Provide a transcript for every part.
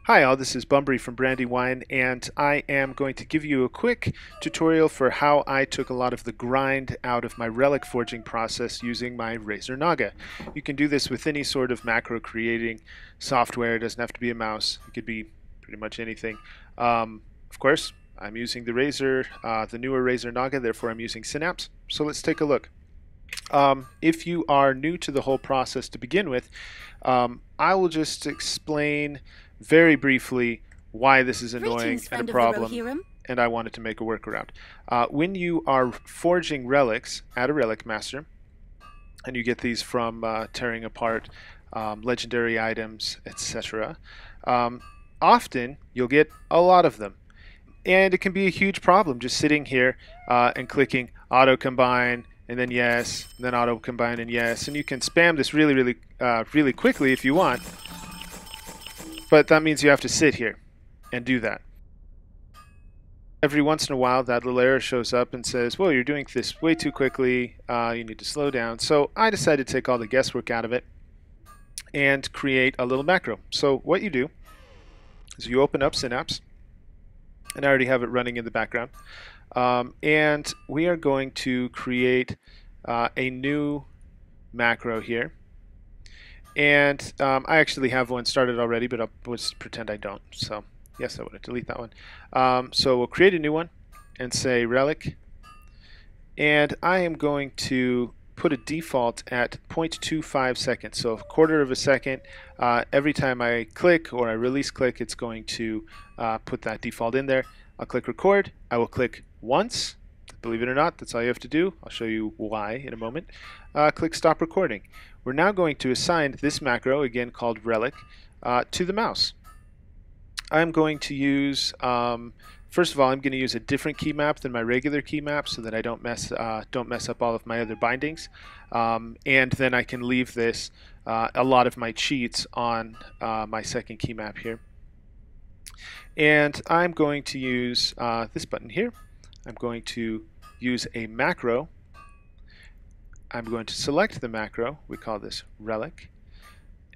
Hi all, this is Bunbury from Brandywine, and I am going to give you a quick tutorial for how I took a lot of the grind out of my relic forging process using my Razer Naga. You can do this with any sort of macro creating software. It doesn't have to be a mouse. It could be pretty much anything. Of course, I'm using the the newer Razer Naga, therefore I'm using Synapse. So let's take a look. If you are new to the whole process to begin with, I will just explain very briefly why this is annoying and a problem, and I wanted to make a workaround. When you are forging relics at a relic master, and you get these from tearing apart legendary items, etc., often you'll get a lot of them. And it can be a huge problem just sitting here and clicking auto combine and then yes, and then auto combine and yes, and you can spam this really quickly if you want. But that means you have to sit here and do that. Every once in a while, that little error shows up and says, well, you're doing this way too quickly. You need to slow down. So I decided to take all the guesswork out of it and create a little macro. So what you do is you open up Synapse, and I already have it running in the background. And we are going to create a new macro here. And I actually have one started already, but I'll just pretend I don't. So yes, I want to delete that one. So we'll create a new one and say relic. And I am going to put a default at 0.25 seconds. So a quarter of a second. Every time I click or I release click, it's going to put that default in there. I'll click record. I will click once. Believe it or not, that's all you have to do. I'll show you why in a moment. Click stop recording. We're now going to assign this macro, again called relic, to the mouse. I'm going to use, first of all, I'm going to use a different key map than my regular key map so that I don't mess up all of my other bindings. And then I can leave this, a lot of my cheats on my second key map here. And I'm going to use this button here. I'm going to use a macro. I'm going to select the macro. We call this relic.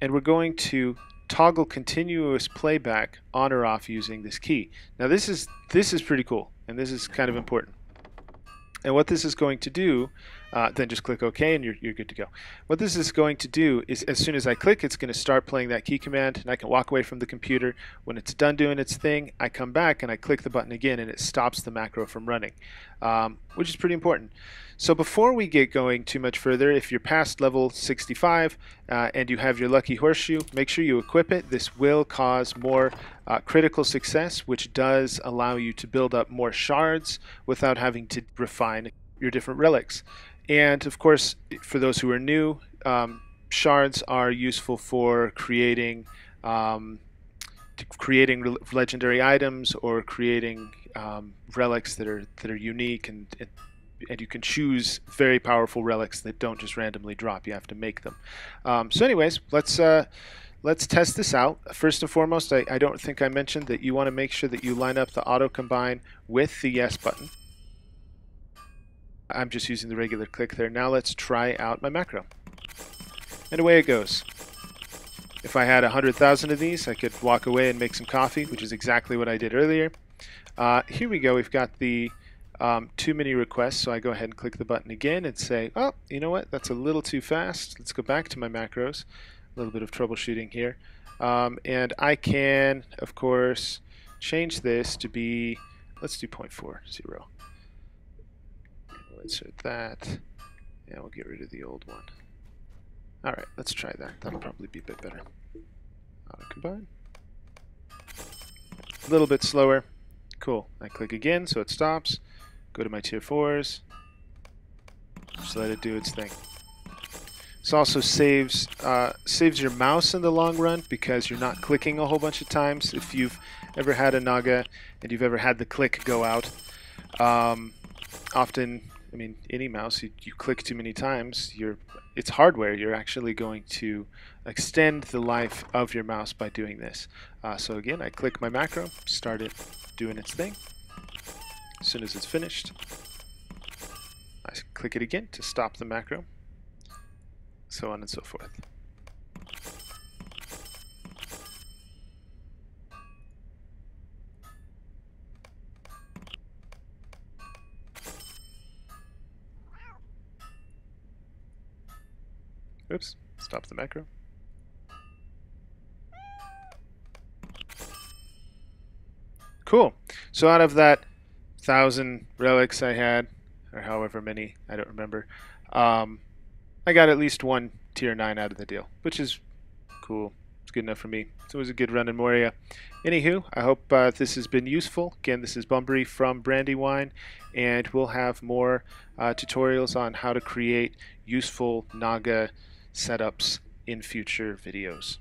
And we're going to toggle continuous playback on or off using this key. Now this is pretty cool, and this is kind of important. And what this is going to do, then just click OK and you're good to go. What this is going to do is as soon as I click, it's going to start playing that key command, and I can walk away from the computer. When it's done doing its thing, I come back and I click the button again, and it stops the macro from running, which is pretty important. So before we get going too much further, if you're past level 65 and you have your lucky horseshoe, make sure you equip it. This will cause more critical success, which does allow you to build up more shards without having to refine your different relics. And of course, for those who are new, shards are useful for creating legendary items or creating relics that are unique, and you can choose very powerful relics that don't just randomly drop. You have to make them. So anyways, let's test this out. First and foremost, I don't think I mentioned that you want to make sure that you line up the auto combine with the yes button. I'm just using the regular click there. Now let's try out my macro. And away it goes. If I had 100,000 of these, I could walk away and make some coffee, which is exactly what I did earlier. Here we go. We've got the too many requests, so I go ahead and click the button again and say, oh, you know what? That's a little too fast. Let's go back to my macros. A little bit of troubleshooting here. And I can, of course, change this to be, let's do 0.40. Let's insert that. Yeah, we'll get rid of the old one. All right, let's try that. That'll probably be a bit better. Auto combine. A little bit slower. Cool. I click again, so it stops. Go to my tier 4s. Just let it do its thing. This also saves your mouse in the long run because you're not clicking a whole bunch of times. If you've ever had a Naga and you've ever had the click go out, often, I mean, any mouse, you click too many times, it's hardware. You're actually going to extend the life of your mouse by doing this. So again, I click my macro, start it doing its thing. As soon as it's finished, I click it again to stop the macro, so on and so forth. Oops, stop the macro. Cool. So out of that 1,000 relics I had, or however many, I don't remember, I got at least one tier 9 out of the deal, which is cool. It's good enough for me. So it was a good run in Moria. Anywho, I hope this has been useful. Again, this is Bunbury from Brandywine, and we'll have more tutorials on how to create useful Naga setups in future videos.